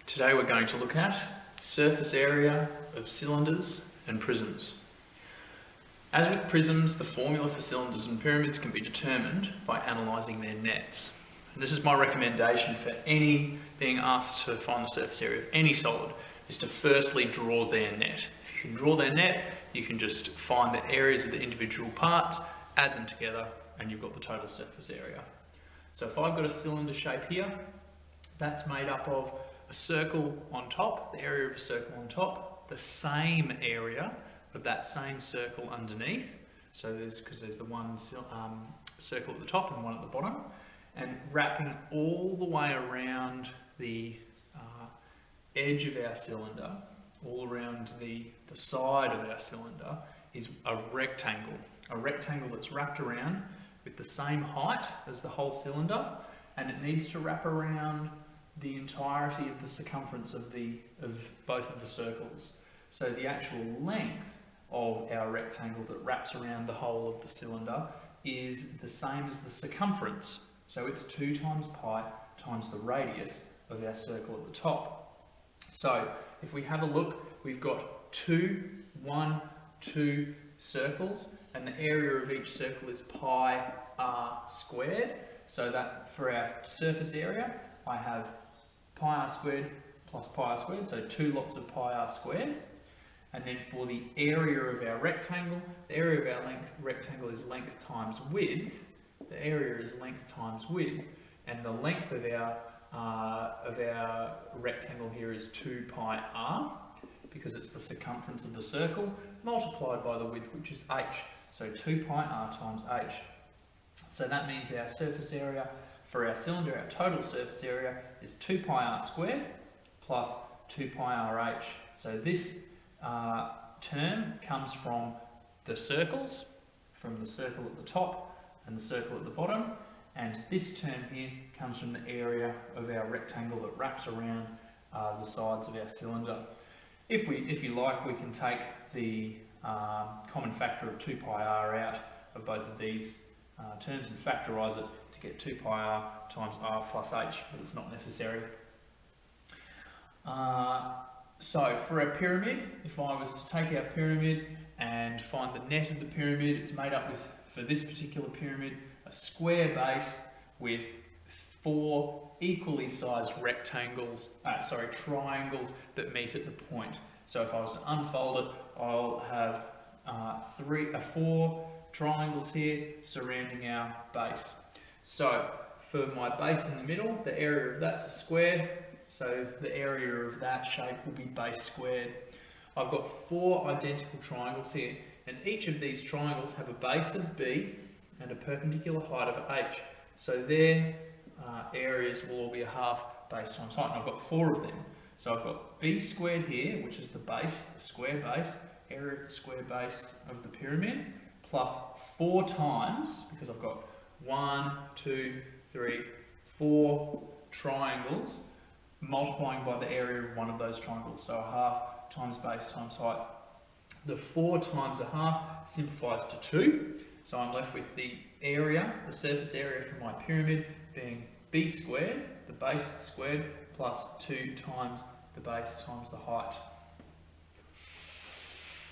Today we're going to look at surface area of cylinders and prisms. As with prisms, the formula for cylinders and pyramids can be determined by analysing their nets. And this is my recommendation for any being asked to find the surface area of any solid, is to firstly draw their net. If you can draw their net, you can just find the areas of the individual parts, add them together, and you've got the total surface area. So if I've got a cylinder shape here, that's made up of a circle on top, the area of a circle on top, the same area of that same circle underneath. So because there's the one circle at the top and one at the bottom, and wrapping all the way around the edge of our cylinder, all around the side of our cylinder, is a rectangle. A rectangle that's wrapped around with the same height as the whole cylinder, and it needs to wrap around the entirety of the circumference of both of the circles. So the actual length of our rectangle that wraps around the whole of the cylinder is the same as the circumference. So it's 2 times pi times the radius of our circle at the top. So if we have a look, we've got 2 circles, and the area of each circle is pi r squared. So that for our surface area, I have pi r squared plus pi r squared, so 2 lots of pi r squared. And then for the area of our rectangle, the area of our rectangle is length times width. The area is length times width, and the length of our rectangle here is 2 pi r, because it's the circumference of the circle multiplied by the width, which is h. So 2 pi r times h. So that means our surface area for our cylinder, our total surface area, is 2 pi r squared plus 2 pi rh. So this term comes from the circles, from the circle at the top and the circle at the bottom, and this term here comes from the area of our rectangle that wraps around the sides of our cylinder. If you like, we can take the common factor of 2 pi r out of both of these terms and factorise it to get 2 pi r times r plus h, but it's not necessary. So for a pyramid, if I was to take our pyramid and find the net of the pyramid, it's made up with, for this particular pyramid, a square base with 4 equally sized triangles that meet at the point. So if I was to unfold it, I'll have 4 triangles here surrounding our base. So for my base in the middle, the area of that's a square, so the area of that shape will be base squared. I've got 4 identical triangles here, and each of these triangles have a base of b and a perpendicular height of h. So their areas will all be a half base times height, and I've got 4 of them. So I've got b squared here, which is the base, the square base, area of the square base of the pyramid, plus 4 times, because I've got 1, 2, 3, 4 triangles, multiplying by the area of one of those triangles. So a half times base times height. The 4 times a half simplifies to 2. So I'm left with the area, the surface area for my pyramid being b squared, the base squared, plus 2 times the base times the height.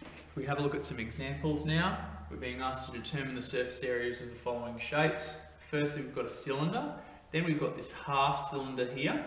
If we have a look at some examples now, we're being asked to determine the surface areas of the following shapes. Firstly, we've got a cylinder, then we've got this half cylinder here,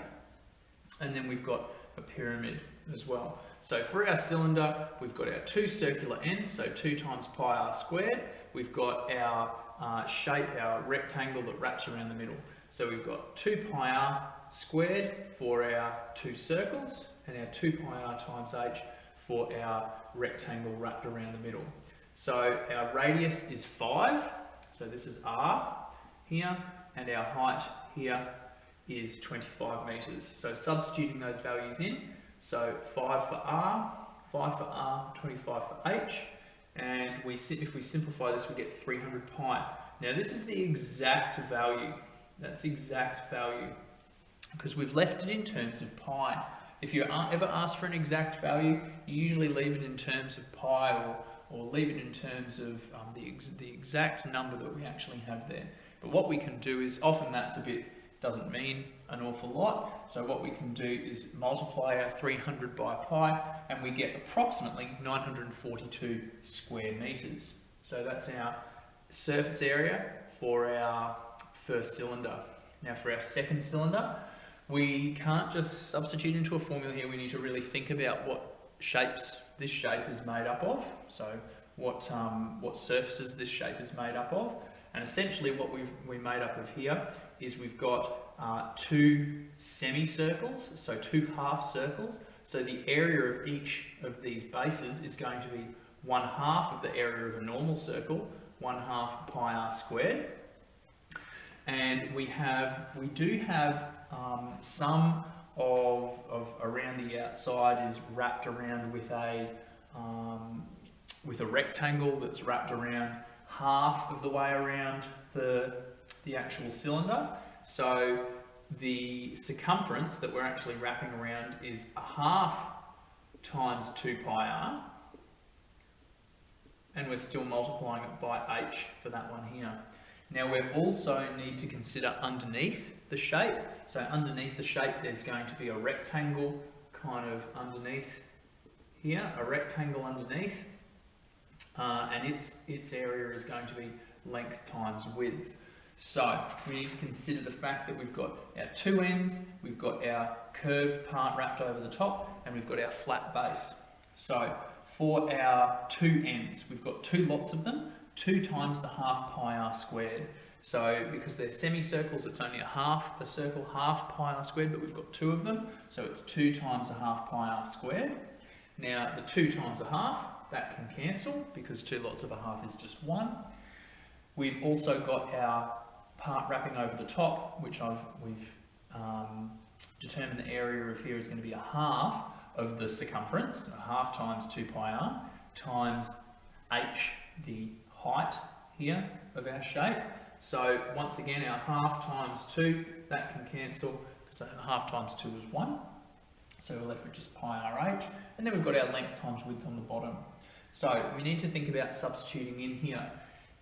and then we've got a pyramid as well. So for our cylinder, we've got our 2 circular ends, so 2 times pi r squared. We've got our shape, our rectangle that wraps around the middle. So we've got 2 pi r squared for our 2 circles, and our 2 pi r times h for our rectangle wrapped around the middle. So our radius is 5, so this is r here, and our height here is 25 metres. So substituting those values in, so 5 for r, 25 for h, and if we simplify this, we get 300 pi. Now this is the exact value. That's exact value, because we've left it in terms of pi. If you ever asked for an exact value, you usually leave it in terms of pi, or leave it in terms of the exact number that we actually have there. But what we can do is, often that's doesn't mean an awful lot. So what we can do is multiply our 300 by pi, and we get approximately 942 square meters. So that's our surface area for our first cylinder. Now for our second cylinder, we can't just substitute into a formula here. We need to really think about what shapes this shape is made up of. So what surfaces this shape is made up of. And essentially what we made up of here is we've got two semicircles, so two half circles. So the area of each of these bases is going to be 1/2 of the area of a normal circle, 1/2 pi r squared. And we do have some of around the outside is wrapped around with a rectangle that's wrapped around half of the way around the actual cylinder. So the circumference that we're actually wrapping around is 1/2 times 2 pi r, and we're still multiplying it by h for that one here. Now we also need to consider underneath the shape. So underneath the shape there's going to be a rectangle kind of underneath here, a rectangle underneath, and its area is going to be length times width. So we need to consider the fact that we've got our two ends, we've got our curved part wrapped over the top, and we've got our flat base. So for our two ends, we've got two lots of them, 2 times the 1/2 pi r squared. So because they're semicircles, it's only a circle, 1/2 pi r squared, but we've got two of them, so it's 2 times the 1/2 pi r squared. Now the 2 times 1/2, that can cancel because 2 lots of 1/2 is just 1. We've also got our part wrapping over the top, which we've determined the area of here is going to be 1/2 of the circumference, 1/2 times 2 pi r, times h, the height here of our shape. So once again, our 1/2 times 2, that can cancel, so 1/2 times 2 is 1. So we're left with just pi r h, and then we've got our length times width on the bottom. So we need to think about substituting in here.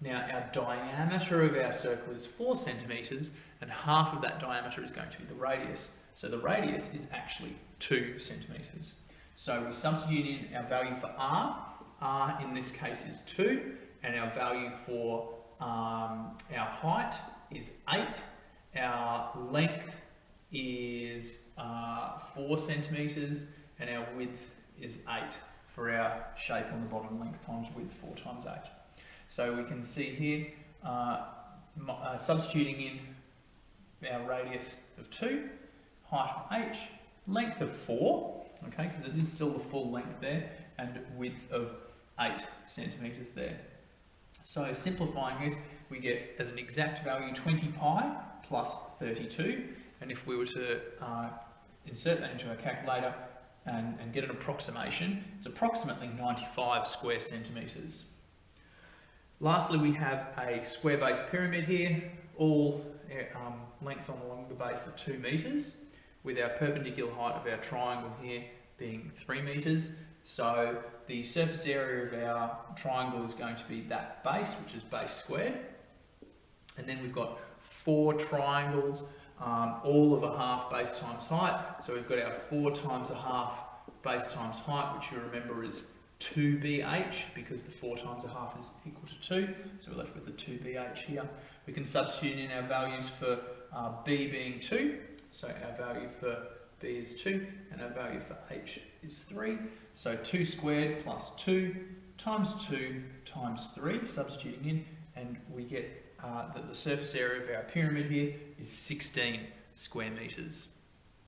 Now our diameter of our circle is 4 centimetres, and half of that diameter is going to be the radius. So the radius is actually 2 centimetres. So we substitute in our value for r. R in this case is 2, and our value for our height is 8. Our length is 4 centimetres, and our width is 8 for our shape on the bottom, length times width, 4 times 8. So we can see here, substituting in our radius of 2, height of h, length of 4, okay, because it is still the full length there, and width of 8 centimetres there. So simplifying this, we get as an exact value 20 pi plus 32, and if we were to insert that into our calculator and get an approximation, it's approximately 95 square centimetres. Lastly, we have a square base pyramid here, all lengths along the base of 2 metres, with our perpendicular height of our triangle here being 3 metres. So the surface area of our triangle is going to be that base, which is base squared. And then we've got 4 triangles, all of 1/2 base times height. So we've got our 4 times 1/2 base times height, which you remember is 2bh, because the 4 times 1/2 is equal to 2. So we're left with the 2bh here. We can substitute in our values for b being 2. So our value for b is 2, and our value for h is 3. So 2 squared plus 2 times 2 times 3, substituting in, and we get that the surface area of our pyramid here is 16 square metres.